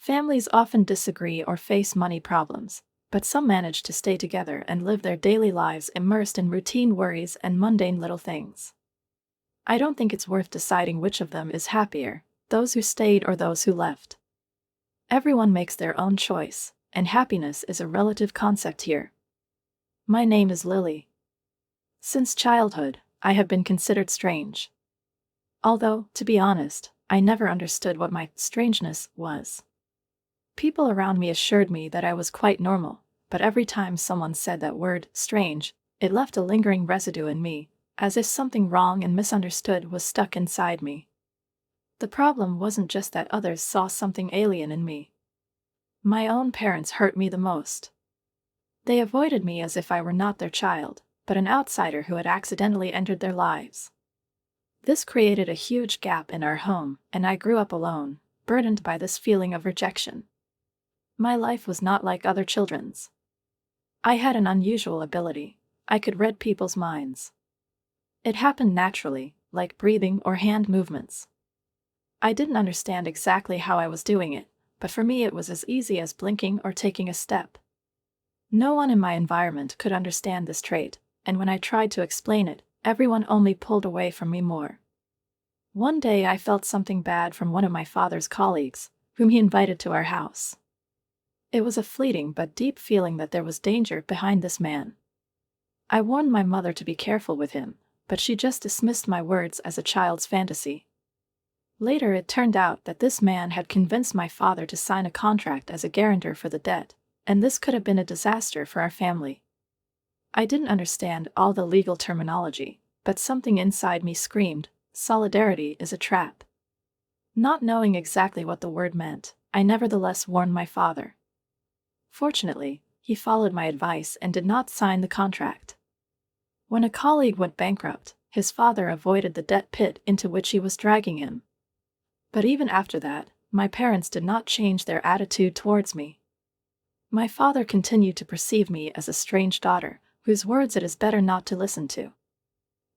Families often disagree or face money problems, but some manage to stay together and live their daily lives immersed in routine worries and mundane little things. I don't think it's worth deciding which of them is happier, those who stayed or those who left. Everyone makes their own choice, and happiness is a relative concept here. My name is Lily. Since childhood, I have been considered strange. Although, to be honest, I never understood what my strangeness was. People around me assured me that I was quite normal, but every time someone said that word, strange, it left a lingering residue in me, as if something wrong and misunderstood was stuck inside me. The problem wasn't just that others saw something alien in me. My own parents hurt me the most. They avoided me as if I were not their child, but an outsider who had accidentally entered their lives. This created a huge gap in our home, and I grew up alone, burdened by this feeling of rejection. My life was not like other children's. I had an unusual ability. I could read people's minds. It happened naturally, like breathing or hand movements. I didn't understand exactly how I was doing it, but for me it was as easy as blinking or taking a step. No one in my environment could understand this trait, and when I tried to explain it, everyone only pulled away from me more. One day I felt something bad from one of my father's colleagues, whom he invited to our house. It was a fleeting but deep feeling that there was danger behind this man. I warned my mother to be careful with him, but she just dismissed my words as a child's fantasy. Later it turned out that this man had convinced my father to sign a contract as a guarantor for the debt, and this could have been a disaster for our family. I didn't understand all the legal terminology, but something inside me screamed, solidarity is a trap. Not knowing exactly what the word meant, I nevertheless warned my father. Fortunately, he followed my advice and did not sign the contract. When a colleague went bankrupt, his father avoided the debt pit into which he was dragging him. But even after that, my parents did not change their attitude towards me. My father continued to perceive me as a strange daughter, whose words it is better not to listen to.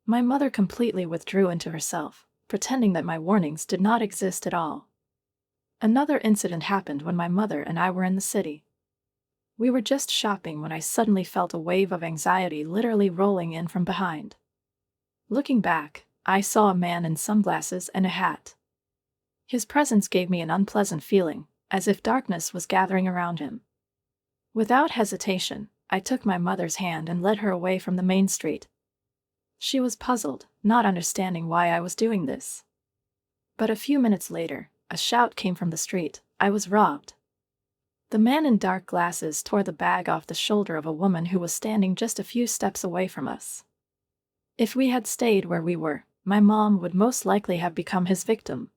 My mother completely withdrew into herself, pretending that my warnings did not exist at all. Another incident happened when my mother and I were in the city. We were just shopping when I suddenly felt a wave of anxiety literally rolling in from behind. Looking back, I saw a man in sunglasses and a hat. His presence gave me an unpleasant feeling, as if darkness was gathering around him. Without hesitation, I took my mother's hand and led her away from the main street. She was puzzled, not understanding why I was doing this. But a few minutes later, a shout came from the street, "I was robbed." The man in dark glasses tore the bag off the shoulder of a woman who was standing just a few steps away from us. If we had stayed where we were, my mom would most likely have become his victim.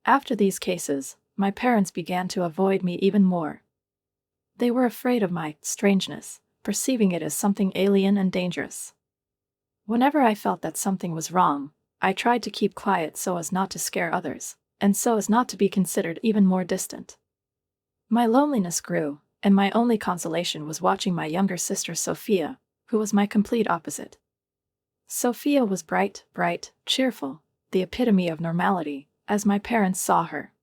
After these cases, my parents began to avoid me even more. They were afraid of my strangeness, perceiving it as something alien and dangerous. Whenever I felt that something was wrong, I tried to keep quiet so as not to scare others, and so as not to be considered even more distant. My loneliness grew, and my only consolation was watching my younger sister Sophia, who was my complete opposite. Sophia was bright, cheerful, the epitome of normality, as my parents saw her.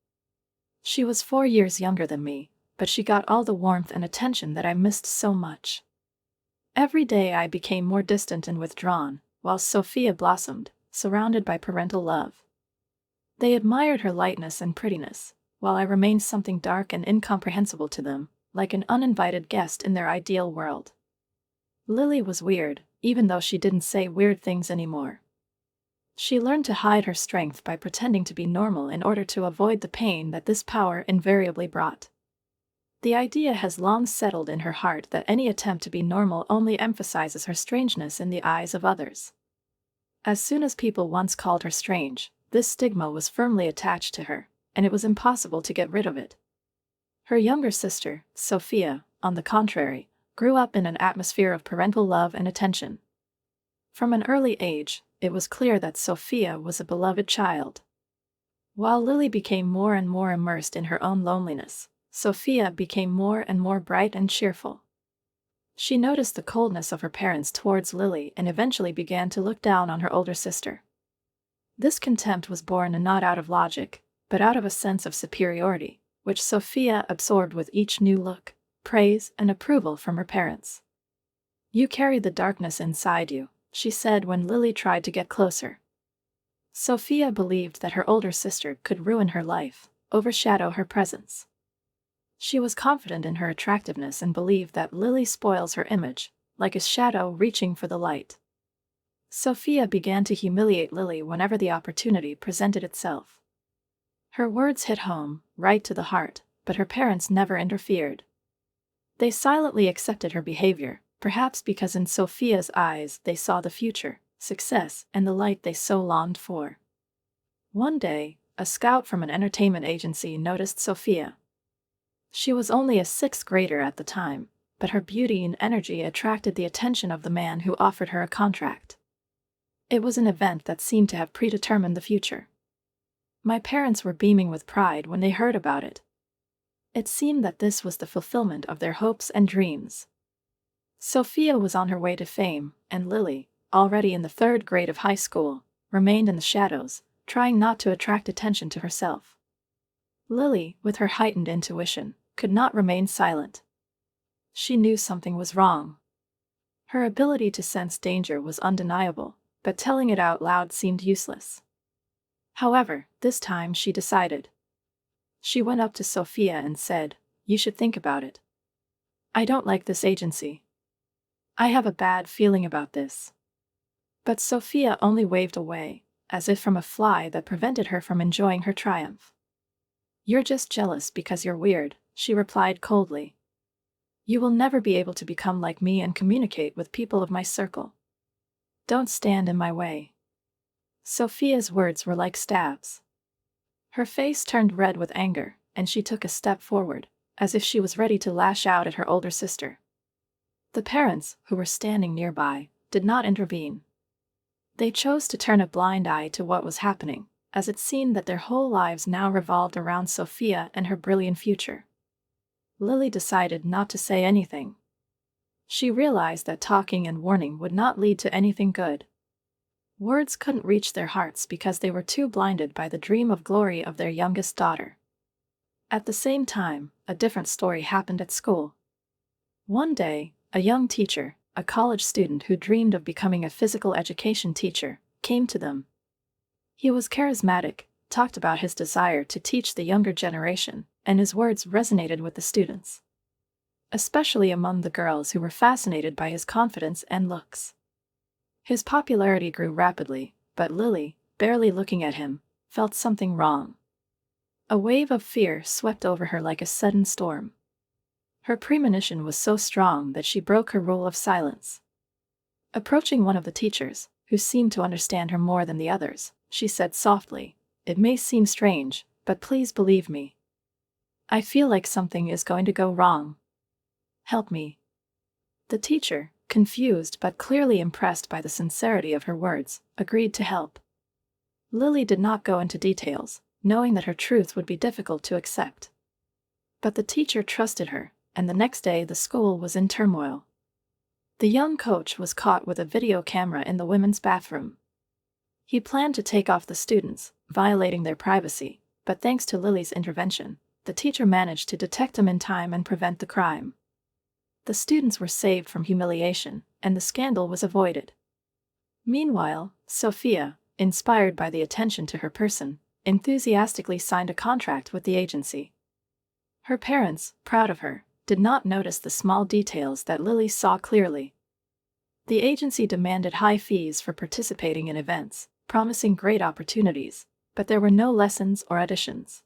She was 4 years younger than me, but she got all the warmth and attention that I missed so much. Every day I became more distant and withdrawn, while Sophia blossomed, surrounded by parental love. They admired her lightness and prettiness, while I remained something dark and incomprehensible to them, like an uninvited guest in their ideal world. Lily was weird, even though she didn't say weird things anymore. She learned to hide her strength by pretending to be normal in order to avoid the pain that this power invariably brought. The idea has long settled in her heart that any attempt to be normal only emphasizes her strangeness in the eyes of others. As soon as people once called her strange, this stigma was firmly attached to her, and it was impossible to get rid of it. Her younger sister, Sophia, on the contrary, grew up in an atmosphere of parental love and attention. From an early age, it was clear that Sophia was a beloved child. While Lily became more and more immersed in her own loneliness, Sophia became more and more bright and cheerful. She noticed the coldness of her parents towards Lily and eventually began to look down on her older sister. This contempt was born not out of logic, but out of a sense of superiority, which Sophia absorbed with each new look, praise, and approval from her parents. "You carry the darkness inside you," she said when Lily tried to get closer. Sophia believed that her older sister could ruin her life, overshadow her presence. She was confident in her attractiveness and believed that Lily spoils her image, like a shadow reaching for the light. Sophia began to humiliate Lily whenever the opportunity presented itself. Her words hit home, right to the heart, but her parents never interfered. They silently accepted her behavior, perhaps because in Sophia's eyes they saw the future, success, and the light they so longed for. One day, a scout from an entertainment agency noticed Sophia. She was only a sixth grader at the time, but her beauty and energy attracted the attention of the man who offered her a contract. It was an event that seemed to have predetermined the future. My parents were beaming with pride when they heard about it. It seemed that this was the fulfillment of their hopes and dreams. Sophia was on her way to fame, and Lily, already in the third grade of high school, remained in the shadows, trying not to attract attention to herself. Lily, with her heightened intuition, could not remain silent. She knew something was wrong. Her ability to sense danger was undeniable, but telling it out loud seemed useless. However, this time she decided. She went up to Sophia and said, "You should think about it. I don't like this agency. I have a bad feeling about this." But Sophia only waved away, as if from a fly that prevented her from enjoying her triumph. "You're just jealous because you're weird," she replied coldly. "You will never be able to become like me and communicate with people of my circle. Don't stand in my way." Sophia's words were like stabs. Her face turned red with anger, and she took a step forward, as if she was ready to lash out at her older sister. The parents, who were standing nearby, did not intervene. They chose to turn a blind eye to what was happening, as it seemed that their whole lives now revolved around Sophia and her brilliant future. Lily decided not to say anything. She realized that talking and warning would not lead to anything good. Words couldn't reach their hearts because they were too blinded by the dream of glory of their youngest daughter. At the same time, a different story happened at school. One day, a young teacher, a college student who dreamed of becoming a physical education teacher, came to them. He was charismatic, talked about his desire to teach the younger generation, and his words resonated with the students, especially among the girls who were fascinated by his confidence and looks. His popularity grew rapidly, but Lily, barely looking at him, felt something wrong. A wave of fear swept over her like a sudden storm. Her premonition was so strong that she broke her rule of silence. Approaching one of the teachers, who seemed to understand her more than the others, she said softly, "It may seem strange, but please believe me. I feel like something is going to go wrong. Help me." The teacher, confused but clearly impressed by the sincerity of her words, agreed to help. Lily did not go into details, knowing that her truth would be difficult to accept. But the teacher trusted her, and the next day the school was in turmoil. The young coach was caught with a video camera in the women's bathroom. He planned to take off the students, violating their privacy, but thanks to Lily's intervention, the teacher managed to detect him in time and prevent the crime. The students were saved from humiliation, and the scandal was avoided. Meanwhile, Sophia, inspired by the attention to her person, enthusiastically signed a contract with the agency. Her parents, proud of her, did not notice the small details that Lily saw clearly. The agency demanded high fees for participating in events, promising great opportunities, but there were no lessons or auditions.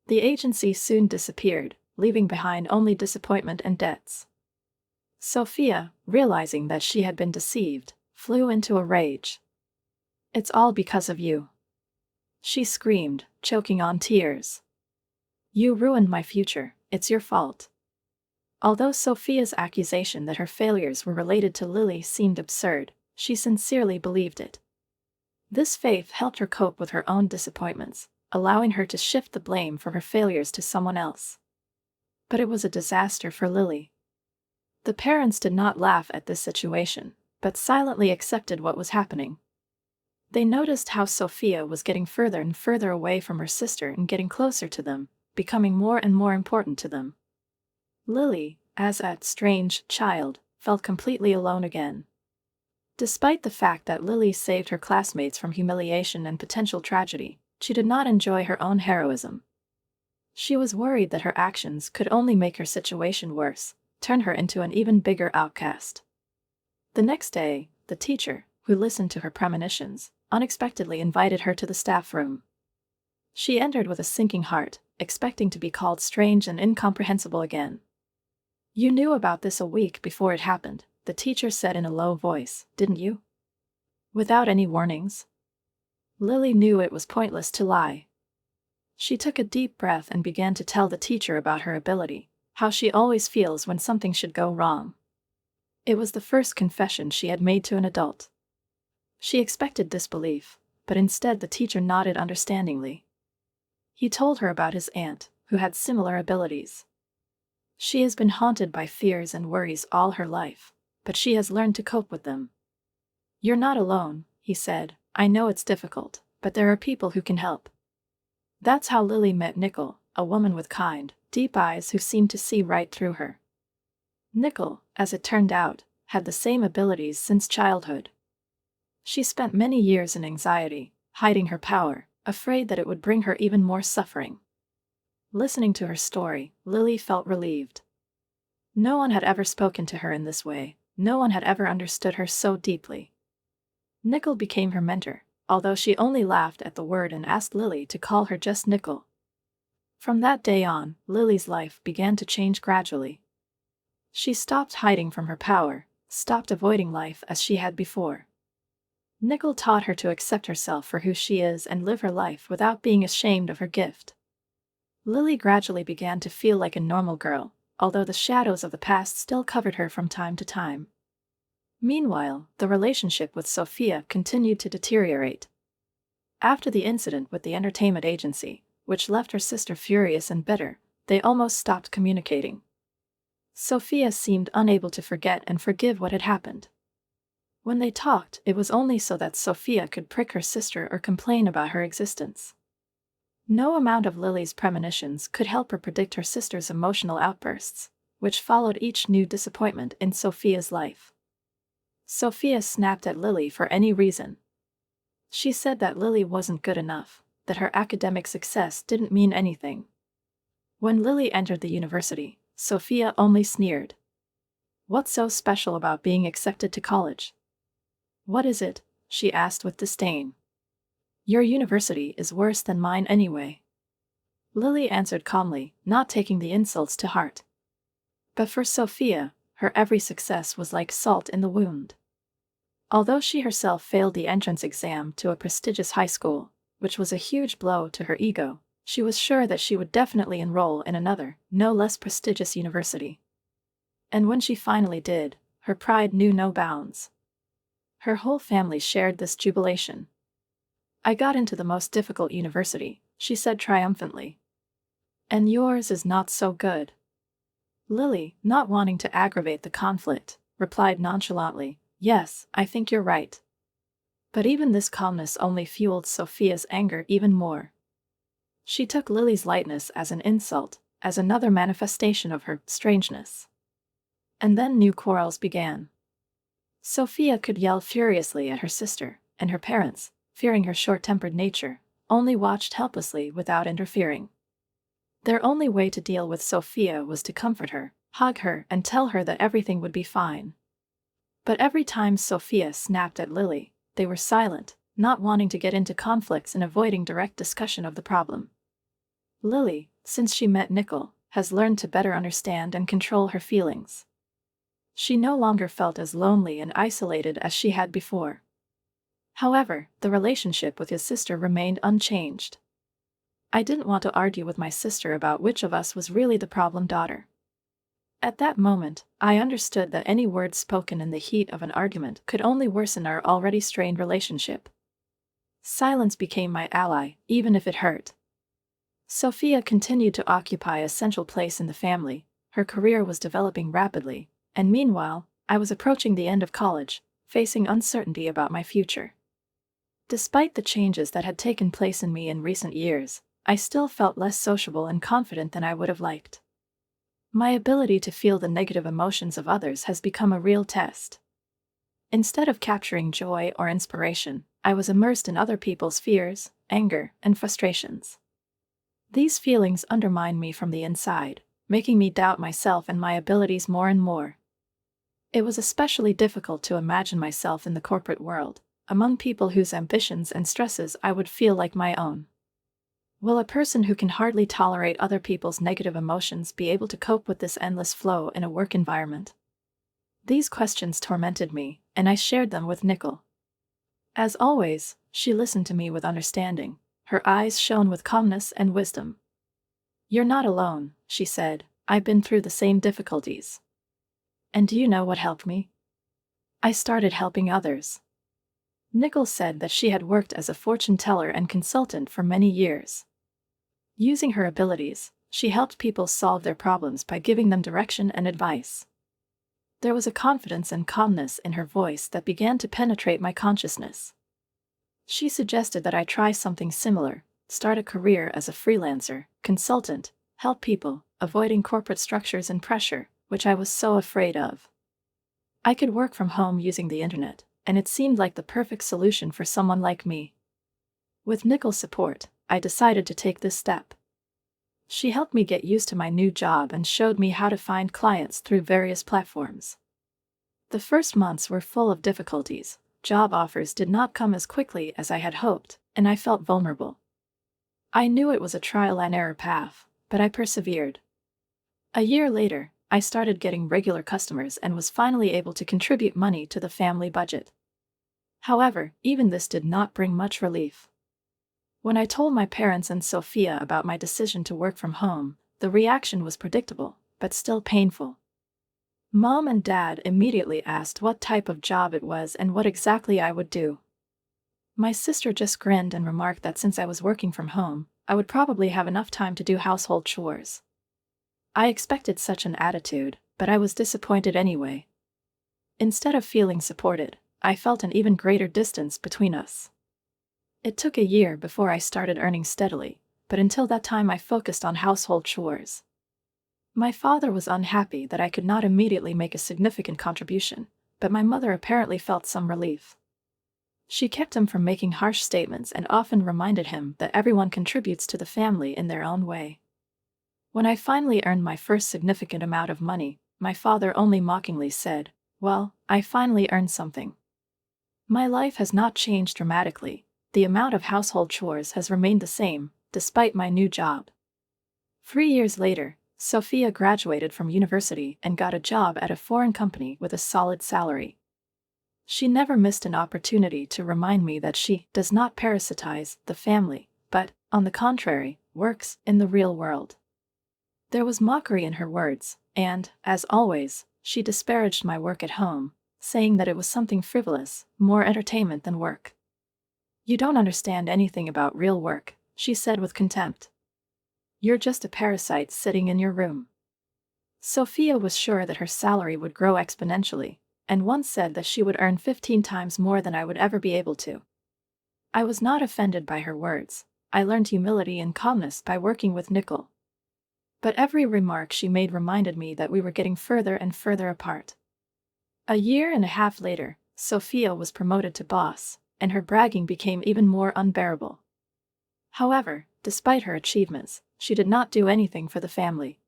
The agency soon disappeared, leaving behind only disappointment and debts. Sophia, realizing that she had been deceived, flew into a rage. "It's all because of you," she screamed, choking on tears. "You ruined my future, it's your fault." Although Sophia's accusation that her failures were related to Lily seemed absurd, she sincerely believed it. This faith helped her cope with her own disappointments, allowing her to shift the blame for her failures to someone else. But it was a disaster for Lily. The parents did not laugh at this situation, but silently accepted what was happening. They noticed how Sophia was getting further and further away from her sister and getting closer to them, becoming more and more important to them. Lily, as a strange child, felt completely alone again. Despite the fact that Lily saved her classmates from humiliation and potential tragedy, she did not enjoy her own heroism. She was worried that her actions could only make her situation worse, turn her into an even bigger outcast. The next day, the teacher, who listened to her premonitions, unexpectedly invited her to the staff room. She entered with a sinking heart, expecting to be called strange and incomprehensible again. "You knew about this a week before it happened," the teacher said in a low voice, "didn't you?" Without any warnings. Lily knew it was pointless to lie. She took a deep breath and began to tell the teacher about her ability, how she always feels when something should go wrong. It was the first confession she had made to an adult. She expected disbelief, but instead the teacher nodded understandingly. He told her about his aunt, who had similar abilities. "She has been haunted by fears and worries all her life, but she has learned to cope with them." "You're not alone," he said. "I know it's difficult, but there are people who can help." That's how Lily met Nicole, a woman with kind, deep eyes who seemed to see right through her. Nicole, as it turned out, had the same abilities since childhood. She spent many years in anxiety, hiding her power, afraid that it would bring her even more suffering. Listening to her story, Lily felt relieved. No one had ever spoken to her in this way, no one had ever understood her so deeply. Nicole became her mentor, although she only laughed at the word and asked Lily to call her just Nicole. From that day on, Lily's life began to change gradually. She stopped hiding from her power, stopped avoiding life as she had before. Nicole taught her to accept herself for who she is and live her life without being ashamed of her gift. Lily gradually began to feel like a normal girl, although the shadows of the past still covered her from time to time. Meanwhile, the relationship with Sophia continued to deteriorate. After the incident with the entertainment agency, which left her sister furious and bitter, they almost stopped communicating. Sophia seemed unable to forget and forgive what had happened. When they talked, it was only so that Sophia could prick her sister or complain about her existence. No amount of Lily's premonitions could help her predict her sister's emotional outbursts, which followed each new disappointment in Sophia's life. Sophia snapped at Lily for any reason. She said that Lily wasn't good enough, that her academic success didn't mean anything. When Lily entered the university, Sophia only sneered. "What's so special about being accepted to college?" "What is it?" she asked with disdain. "Your university is worse than mine anyway." Lily answered calmly, not taking the insults to heart. But for Sophia, her every success was like salt in the wound. Although she herself failed the entrance exam to a prestigious high school, which was a huge blow to her ego, she was sure that she would definitely enroll in another, no less prestigious university. And when she finally did, her pride knew no bounds. Her whole family shared this jubilation. "I got into the most difficult university," she said triumphantly. "And yours is not so good." Lily, not wanting to aggravate the conflict, replied nonchalantly, "Yes, I think you're right." But even this calmness only fueled Sophia's anger even more. She took Lily's lightness as an insult, as another manifestation of her strangeness. And then new quarrels began. Sophia could yell furiously at her sister, and her parents, fearing her short-tempered nature, only watched helplessly without interfering. Their only way to deal with Sophia was to comfort her, hug her, and tell her that everything would be fine. But every time Sophia snapped at Lily, they were silent, not wanting to get into conflicts and avoiding direct discussion of the problem. Lily, since she met Nicole, has learned to better understand and control her feelings. She no longer felt as lonely and isolated as she had before. However, the relationship with his sister remained unchanged. "I didn't want to argue with my sister about which of us was really the problem daughter. At that moment, I understood that any words spoken in the heat of an argument could only worsen our already strained relationship. Silence became my ally, even if it hurt." Sophia continued to occupy a central place in the family. Her career was developing rapidly, and meanwhile, I was approaching the end of college, facing uncertainty about my future. Despite the changes that had taken place in me in recent years, I still felt less sociable and confident than I would have liked. My ability to feel the negative emotions of others has become a real test. Instead of capturing joy or inspiration, I was immersed in other people's fears, anger, and frustrations. These feelings undermined me from the inside, making me doubt myself and my abilities more and more. It was especially difficult to imagine myself in the corporate world, among people whose ambitions and stresses I would feel like my own. Will a person who can hardly tolerate other people's negative emotions be able to cope with this endless flow in a work environment? These questions tormented me, and I shared them with Nicole. As always, she listened to me with understanding. Her eyes shone with calmness and wisdom. "You're not alone," she said. "I've been through the same difficulties. And do you know what helped me? I started helping others." Nicole said that she had worked as a fortune teller and consultant for many years. Using her abilities, she helped people solve their problems by giving them direction and advice. There was a confidence and calmness in her voice that began to penetrate my consciousness. She suggested that I try something similar, start a career as a freelancer, consultant, help people, avoiding corporate structures and pressure, which I was so afraid of. I could work from home using the internet, and it seemed like the perfect solution for someone like me. With Nicole's support, I decided to take this step. She helped me get used to my new job and showed me how to find clients through various platforms. The first months were full of difficulties. Job offers did not come as quickly as I had hoped, and I felt vulnerable. I knew it was a trial and error path, but I persevered. A year later, I started getting regular customers and was finally able to contribute money to the family budget. However, even this did not bring much relief. When I told my parents and Sophia about my decision to work from home, the reaction was predictable, but still painful. Mom and Dad immediately asked what type of job it was and what exactly I would do. My sister just grinned and remarked that since I was working from home, I would probably have enough time to do household chores. I expected such an attitude, but I was disappointed anyway. Instead of feeling supported, I felt an even greater distance between us. It took a year before I started earning steadily, but until that time I focused on household chores. My father was unhappy that I could not immediately make a significant contribution, but my mother apparently felt some relief. She kept him from making harsh statements and often reminded him that everyone contributes to the family in their own way. When I finally earned my first significant amount of money, my father only mockingly said, "Well, I finally earned something." My life has not changed dramatically. The amount of household chores has remained the same, despite my new job. 3 years later, Sophia graduated from university and got a job at a foreign company with a solid salary. She never missed an opportunity to remind me that she does not parasitize the family, but, on the contrary, works in the real world. There was mockery in her words, and, as always, she disparaged my work at home, saying that it was something frivolous, more entertainment than work. "You don't understand anything about real work," she said with contempt. "You're just a parasite sitting in your room." Sophia was sure that her salary would grow exponentially, and once said that she would earn 15 times more than I would ever be able to. I was not offended by her words. I learned humility and calmness by working with Nicole. But every remark she made reminded me that we were getting further and further apart. A year and a half later, Sophia was promoted to boss, and her bragging became even more unbearable. However, despite her achievements, she did not do anything for the family.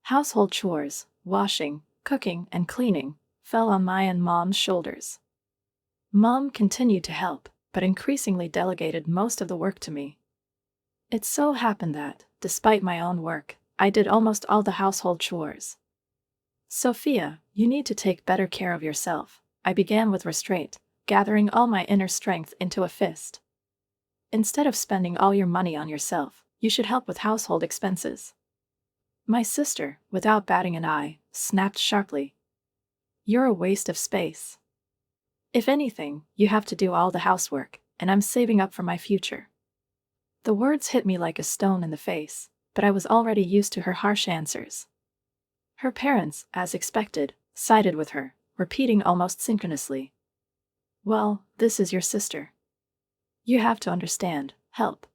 Household chores, washing, cooking, and cleaning, fell on my and Mom's shoulders. Mom continued to help, but increasingly delegated most of the work to me. It so happened that, despite my own work, I did almost all the household chores. "Sophia, you need to take better care of yourself," I began with restraint, gathering all my inner strength into a fist. "Instead of spending all your money on yourself, you should help with household expenses." My sister, without batting an eye, snapped sharply, "You're a waste of space. If anything, you have to do all the housework, and I'm saving up for my future." The words hit me like a stone in the face, but I was already used to her harsh answers. Her parents, as expected, sided with her, repeating almost synchronously, "Well, this is your sister. You have to understand, help."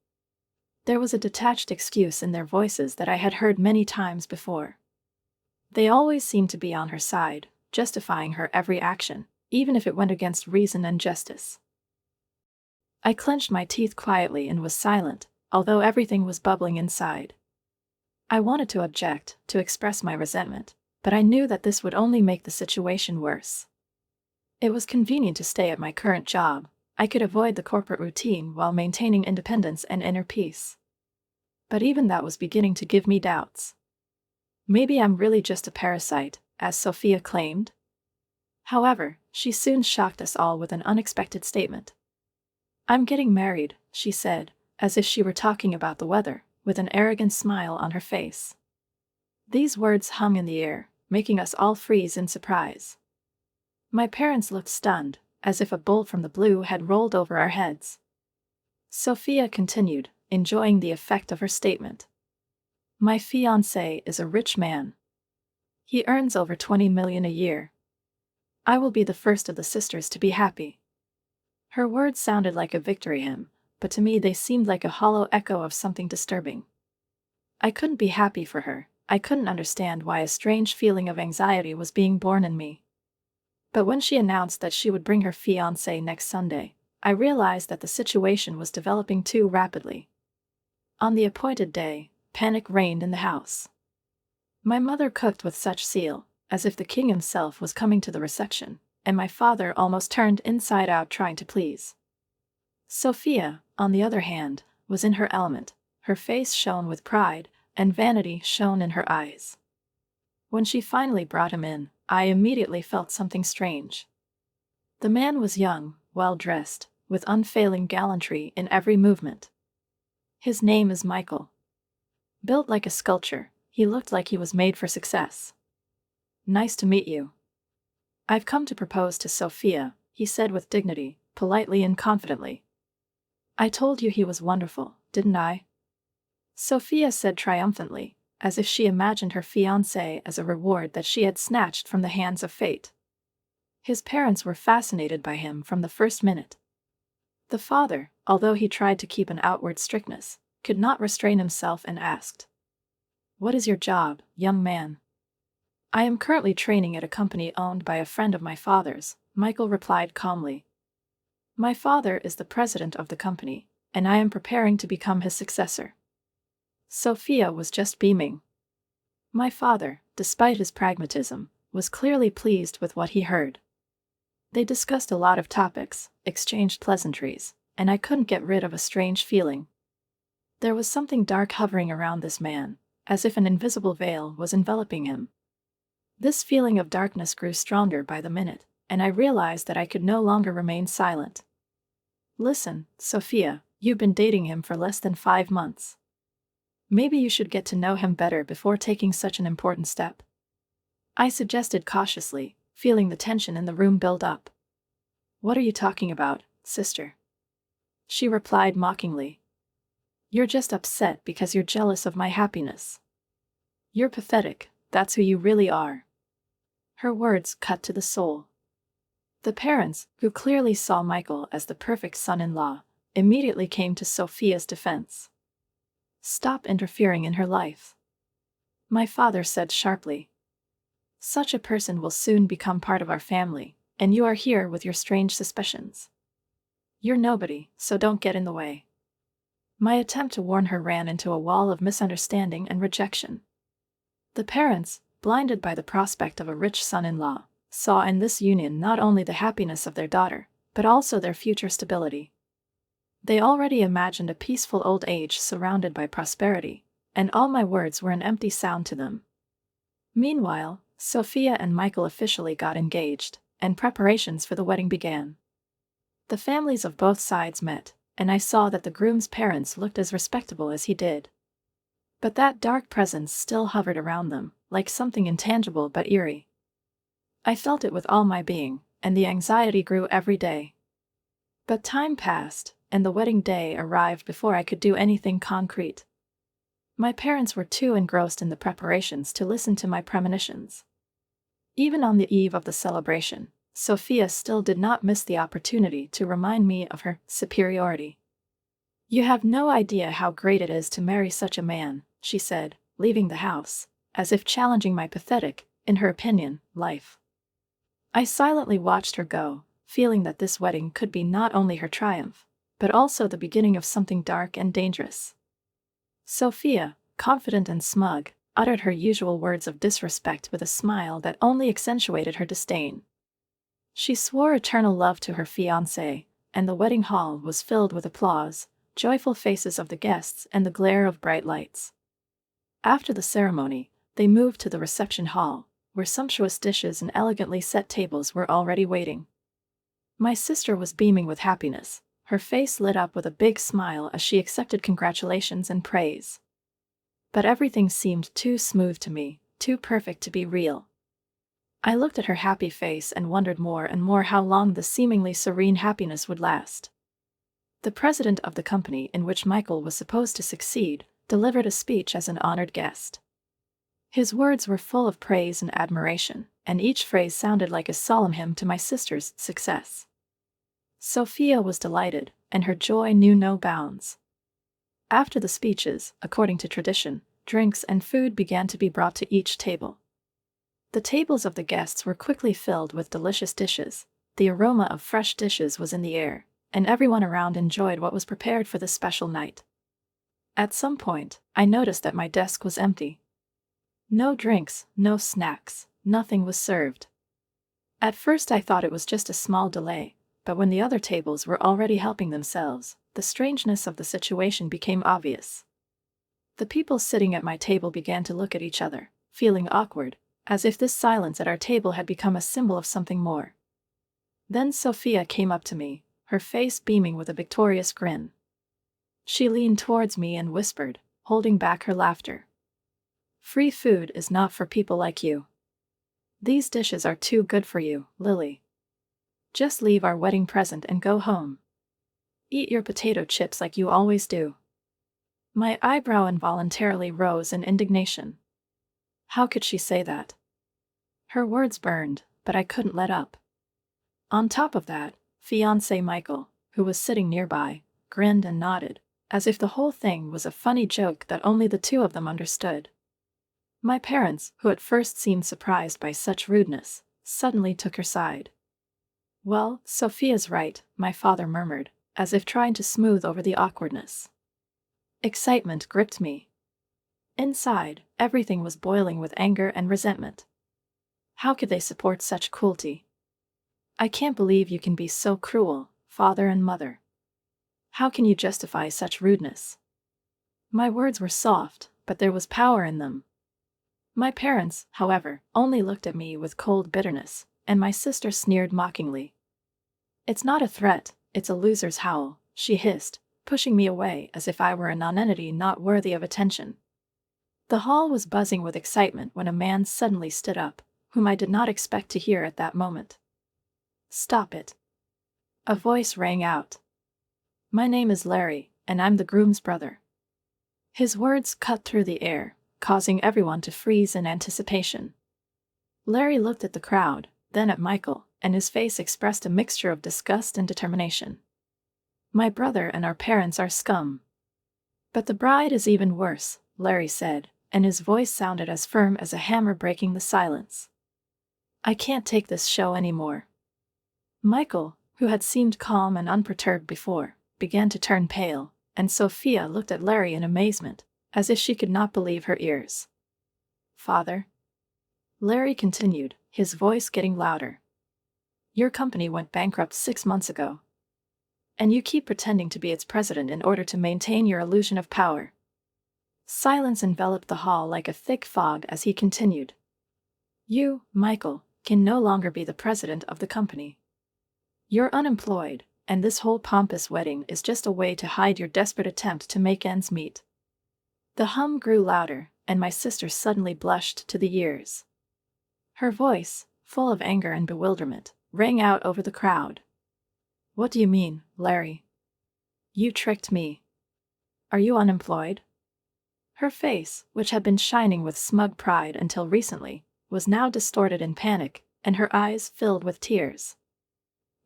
There was a detached excuse in their voices that I had heard many times before. They always seemed to be on her side, justifying her every action, even if it went against reason and justice. I clenched my teeth quietly and was silent, although everything was bubbling inside. I wanted to object, to express my resentment, but I knew that this would only make the situation worse. It was convenient to stay at my current job. I could avoid the corporate routine while maintaining independence and inner peace. But even that was beginning to give me doubts. Maybe I'm really just a parasite, as Sophia claimed. However, she soon shocked us all with an unexpected statement. "I'm getting married," she said, as if she were talking about the weather, with an arrogant smile on her face. These words hung in the air, making us all freeze in surprise. My parents looked stunned, as if a bolt from the blue had rolled over our heads. Sophia continued, enjoying the effect of her statement. "My fiancé is a rich man. He earns over 20 million a year. I will be the first of the sisters to be happy." Her words sounded like a victory hymn, but to me they seemed like a hollow echo of something disturbing. I couldn't be happy for her. I couldn't understand why a strange feeling of anxiety was being born in me. But when she announced that she would bring her fiancé next Sunday, I realized that the situation was developing too rapidly. On the appointed day, panic reigned in the house. My mother cooked with such zeal, as if the king himself was coming to the reception, and my father almost turned inside out trying to please. Sophia, on the other hand, was in her element. Her face shone with pride, and vanity shone in her eyes. When she finally brought him in, I immediately felt something strange. The man was young, well-dressed, with unfailing gallantry in every movement. His name is Michael. Built like a sculpture, he looked like he was made for success. "Nice to meet you. I've come to propose to Sophia," he said with dignity, politely and confidently. "I told you he was wonderful, didn't I?" Sophia said triumphantly, as if she imagined her fiancé as a reward that she had snatched from the hands of fate. His parents were fascinated by him from the first minute. The father, although he tried to keep an outward strictness, could not restrain himself and asked, "What is your job, young man?" "I am currently training at a company owned by a friend of my father's," Michael replied calmly. "My father is the president of the company, and I am preparing to become his successor." Sophia was just beaming. My father, despite his pragmatism, was clearly pleased with what he heard. They discussed a lot of topics, exchanged pleasantries, and I couldn't get rid of a strange feeling. There was something dark hovering around this man, as if an invisible veil was enveloping him. This feeling of darkness grew stronger by the minute, and I realized that I could no longer remain silent. "Listen, Sophia, you've been dating him for less than 5 months. Maybe you should get to know him better before taking such an important step," I suggested cautiously, feeling the tension in the room build up. "What are you talking about, sister?" she replied mockingly. "You're just upset because you're jealous of my happiness. You're pathetic, that's who you really are." Her words cut to the soul. The parents, who clearly saw Michael as the perfect son-in-law, immediately came to Sophia's defense. "Stop interfering in her life," my father said sharply. "Such a person will soon become part of our family, and you are here with your strange suspicions. You're nobody, so don't get in the way." My attempt to warn her ran into a wall of misunderstanding and rejection. The parents, blinded by the prospect of a rich son-in-law, saw in this union not only the happiness of their daughter, but also their future stability. They already imagined a peaceful old age surrounded by prosperity, and all my words were an empty sound to them. Meanwhile, Sophia and Michael officially got engaged, and preparations for the wedding began. The families of both sides met, and I saw that the groom's parents looked as respectable as he did. But that dark presence still hovered around them, like something intangible but eerie. I felt it with all my being, and the anxiety grew every day. But time passed, and the wedding day arrived before I could do anything concrete. My parents were too engrossed in the preparations to listen to my premonitions. Even on the eve of the celebration, Sophia still did not miss the opportunity to remind me of her superiority. You have no idea how great it is to marry such a man, she said, leaving the house, as if challenging my pathetic, in her opinion, life. I silently watched her go, feeling that this wedding could be not only her triumph, but also the beginning of something dark and dangerous. Sophia, confident and smug, uttered her usual words of disrespect with a smile that only accentuated her disdain. She swore eternal love to her fiancé, and the wedding hall was filled with applause, joyful faces of the guests, and the glare of bright lights. After the ceremony, they moved to the reception hall, where sumptuous dishes and elegantly set tables were already waiting. My sister was beaming with happiness, her face lit up with a big smile as she accepted congratulations and praise. But everything seemed too smooth to me, too perfect to be real. I looked at her happy face and wondered more and more how long the seemingly serene happiness would last. The president of the company in which Michael was supposed to succeed delivered a speech as an honored guest. His words were full of praise and admiration, and each phrase sounded like a solemn hymn to my sister's success. Sophia was delighted, and her joy knew no bounds. After the speeches, according to tradition, drinks and food began to be brought to each table. The tables of the guests were quickly filled with delicious dishes. The aroma of fresh dishes was in the air, and everyone around enjoyed what was prepared for this special night. At some point, I noticed that my desk was empty. No drinks, no snacks, nothing was served. At first I thought it was just a small delay, but when the other tables were already helping themselves, the strangeness of the situation became obvious. The people sitting at my table began to look at each other, feeling awkward, as if this silence at our table had become a symbol of something more. Then Sophia came up to me, her face beaming with a victorious grin. She leaned towards me and whispered, holding back her laughter. "Free food is not for people like you. These dishes are too good for you, Lily. Just leave our wedding present and go home. Eat your potato chips like you always do." My eyebrow involuntarily rose in indignation. How could she say that? Her words burned, but I couldn't let up. On top of that, fiancé Michael, who was sitting nearby, grinned and nodded, as if the whole thing was a funny joke that only the two of them understood. My parents, who at first seemed surprised by such rudeness, suddenly took her side. "Well, Sophia's right," my father murmured, as if trying to smooth over the awkwardness. Excitement gripped me. Inside, everything was boiling with anger and resentment. How could they support such cruelty? "I can't believe you can be so cruel, father and mother. How can you justify such rudeness?" My words were soft, but there was power in them. My parents, however, only looked at me with cold bitterness, and my sister sneered mockingly. "It's not a threat, it's a loser's howl," she hissed, pushing me away as if I were a nonentity not worthy of attention. The hall was buzzing with excitement when a man suddenly stood up, whom I did not expect to hear at that moment. "Stop it." A voice rang out. "My name is Larry, and I'm the groom's brother." His words cut through the air, causing everyone to freeze in anticipation. Larry looked at the crowd, then at Michael, and his face expressed a mixture of disgust and determination. "My brother and our parents are scum." "But the bride is even worse," Larry said, and his voice sounded as firm as a hammer breaking the silence. "I can't take this show anymore." Michael, who had seemed calm and unperturbed before, began to turn pale, and Sophia looked at Larry in amazement, as if she could not believe her ears. "Father," Larry continued, his voice getting louder, "your company went bankrupt 6 months ago. And you keep pretending to be its president in order to maintain your illusion of power." Silence enveloped the hall like a thick fog as he continued. "You, Michael, can no longer be the president of the company. You're unemployed, and this whole pompous wedding is just a way to hide your desperate attempt to make ends meet." The hum grew louder, and my sister suddenly blushed to the ears. Her voice, full of anger and bewilderment, rang out over the crowd. "What do you mean, Larry? You tricked me. Are you unemployed?" Her face, which had been shining with smug pride until recently, was now distorted in panic, and her eyes filled with tears.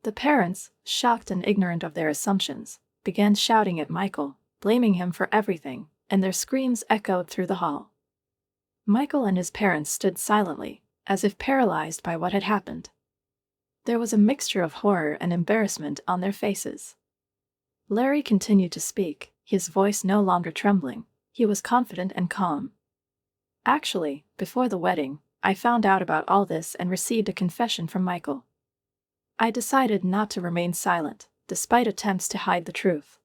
The parents, shocked and ignorant of their assumptions, began shouting at Michael, blaming him for everything, and their screams echoed through the hall. Michael and his parents stood silently, as if paralyzed by what had happened. There was a mixture of horror and embarrassment on their faces. Larry continued to speak, his voice no longer trembling. He was confident and calm. Actually, before the wedding, I found out about all this and received a confession from Michael. I decided not to remain silent, despite attempts to hide the truth.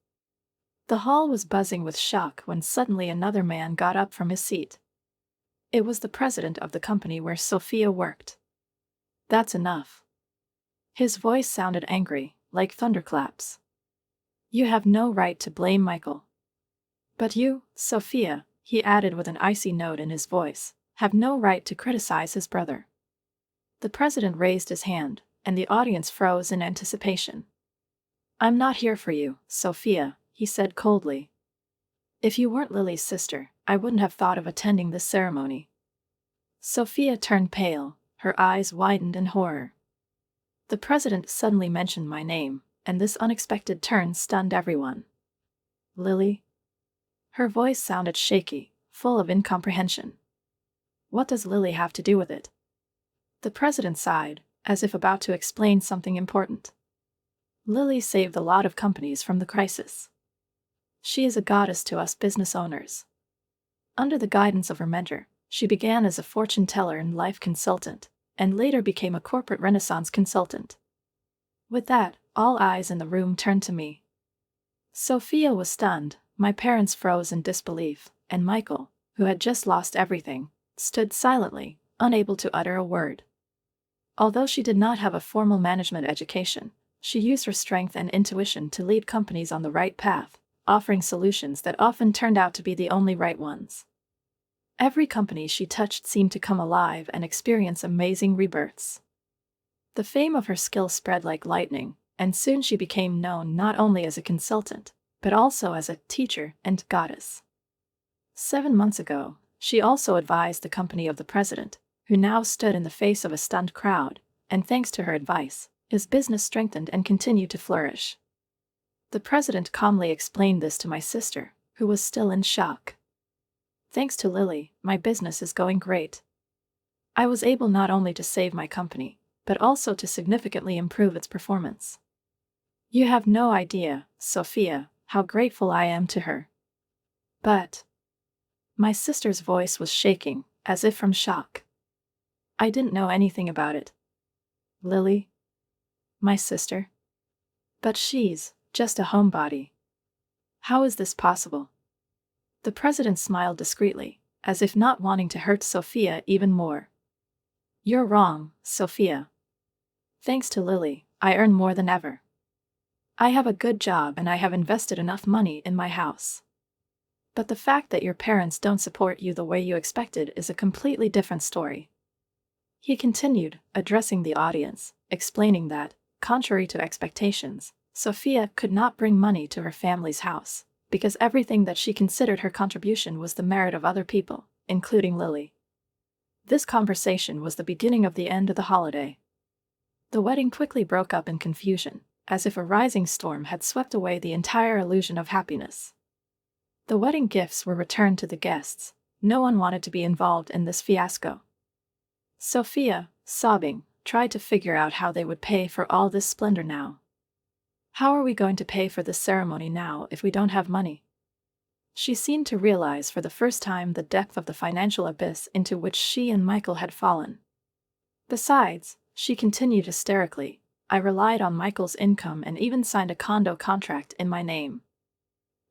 The hall was buzzing with shock when suddenly another man got up from his seat. It was the president of the company where Sophia worked. That's enough. His voice sounded angry, like thunderclaps. You have no right to blame Michael. But you, Sophia, he added with an icy note in his voice, have no right to criticize his brother. The president raised his hand, and the audience froze in anticipation. I'm not here for you, Sophia, he said coldly. If you weren't Lily's sister, I wouldn't have thought of attending this ceremony. Sophia turned pale, her eyes widened in horror. The president suddenly mentioned my name, and this unexpected turn stunned everyone. Lily? Her voice sounded shaky, full of incomprehension. What does Lily have to do with it? The president sighed, as if about to explain something important. Lily saved a lot of companies from the crisis. She is a goddess to us business owners. Under the guidance of her mentor, she began as a fortune teller and life consultant, and later became a corporate renaissance consultant. With that, all eyes in the room turned to me. Sophia was stunned, my parents froze in disbelief, and Michael, who had just lost everything, stood silently, unable to utter a word. Although she did not have a formal management education, she used her strength and intuition to lead companies on the right path, offering solutions that often turned out to be the only right ones. Every company she touched seemed to come alive and experience amazing rebirths. The fame of her skill spread like lightning, and soon she became known not only as a consultant, but also as a teacher and goddess. 7 months ago, she also advised the company of the president, who now stood in the face of a stunned crowd, and thanks to her advice, his business strengthened and continued to flourish. The president calmly explained this to my sister, who was still in shock. Thanks to Lily, my business is going great. I was able not only to save my company, but also to significantly improve its performance. You have no idea, Sophia, how grateful I am to her. But my sister's voice was shaking, as if from shock. I didn't know anything about it. Lily? My sister? But she's just a homebody. How is this possible? The president smiled discreetly, as if not wanting to hurt Sophia even more. You're wrong, Sophia. Thanks to Lily, I earn more than ever. I have a good job and I have invested enough money in my house. But the fact that your parents don't support you the way you expected is a completely different story. He continued, addressing the audience, explaining that, contrary to expectations, Sophia could not bring money to her family's house, because everything that she considered her contribution was the merit of other people, including Lily. This conversation was the beginning of the end of the holiday. The wedding quickly broke up in confusion, as if a rising storm had swept away the entire illusion of happiness. The wedding gifts were returned to the guests. No one wanted to be involved in this fiasco. Sophia, sobbing, tried to figure out how they would pay for all this splendor now. How are we going to pay for this ceremony now if we don't have money? She seemed to realize for the first time the depth of the financial abyss into which she and Michael had fallen. Besides, she continued hysterically, I relied on Michael's income and even signed a condo contract in my name.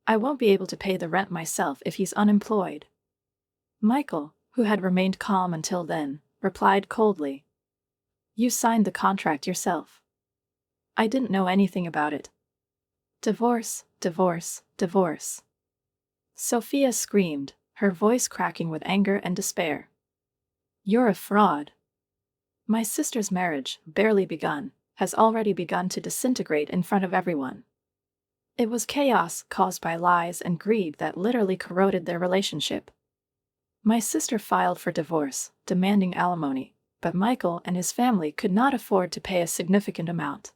I won't be able to pay the rent myself if he's unemployed. Michael, who had remained calm until then, replied coldly. You signed the contract yourself. I didn't know anything about it. Divorce, divorce, divorce. Sophia screamed, her voice cracking with anger and despair. You're a fraud. My sister's marriage, barely begun, has already begun to disintegrate in front of everyone. It was chaos caused by lies and greed that literally corroded their relationship. My sister filed for divorce, demanding alimony, but Michael and his family could not afford to pay a significant amount.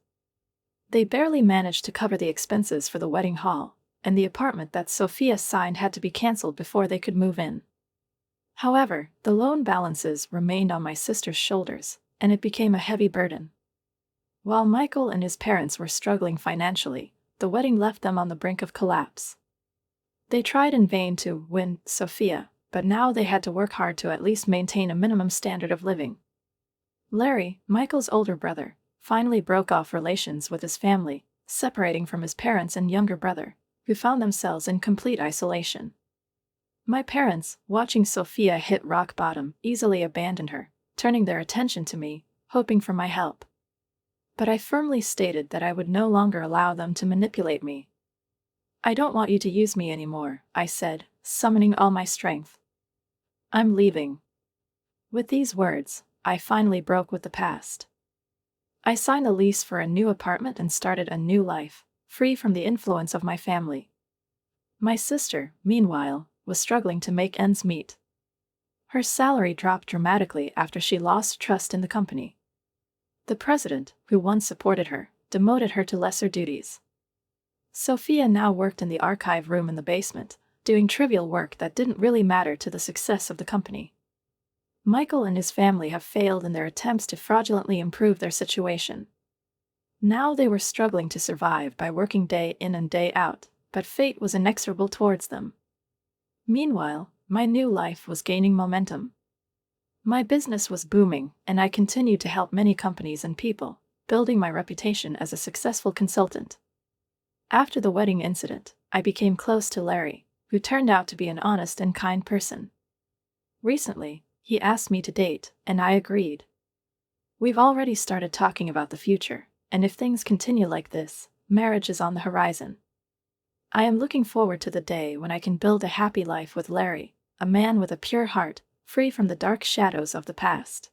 They barely managed to cover the expenses for the wedding hall, and the apartment that Sophia signed had to be cancelled before they could move in. However, the loan balances remained on my sister's shoulders, and it became a heavy burden. While Michael and his parents were struggling financially, the wedding left them on the brink of collapse. They tried in vain to win Sophia, but now they had to work hard to at least maintain a minimum standard of living. Larry, Michael's older brother, finally broke off relations with his family, separating from his parents and younger brother, who found themselves in complete isolation. My parents, watching Sophia hit rock bottom, easily abandoned her, turning their attention to me, hoping for my help. But I firmly stated that I would no longer allow them to manipulate me. "I don't want you to use me anymore," I said, summoning all my strength. "I'm leaving." With these words, I finally broke with the past. I signed a lease for a new apartment and started a new life, free from the influence of my family. My sister, meanwhile, was struggling to make ends meet. Her salary dropped dramatically after she lost trust in the company. The president, who once supported her, demoted her to lesser duties. Sophia now worked in the archive room in the basement, doing trivial work that didn't really matter to the success of the company. Michael and his family have failed in their attempts to fraudulently improve their situation. Now they were struggling to survive by working day in and day out, but fate was inexorable towards them. Meanwhile, my new life was gaining momentum. My business was booming, and I continued to help many companies and people, building my reputation as a successful consultant. After the wedding incident, I became close to Larry, who turned out to be an honest and kind person. Recently, he asked me to date, and I agreed. We've already started talking about the future, and if things continue like this, marriage is on the horizon. I am looking forward to the day when I can build a happy life with Larry, a man with a pure heart, free from the dark shadows of the past.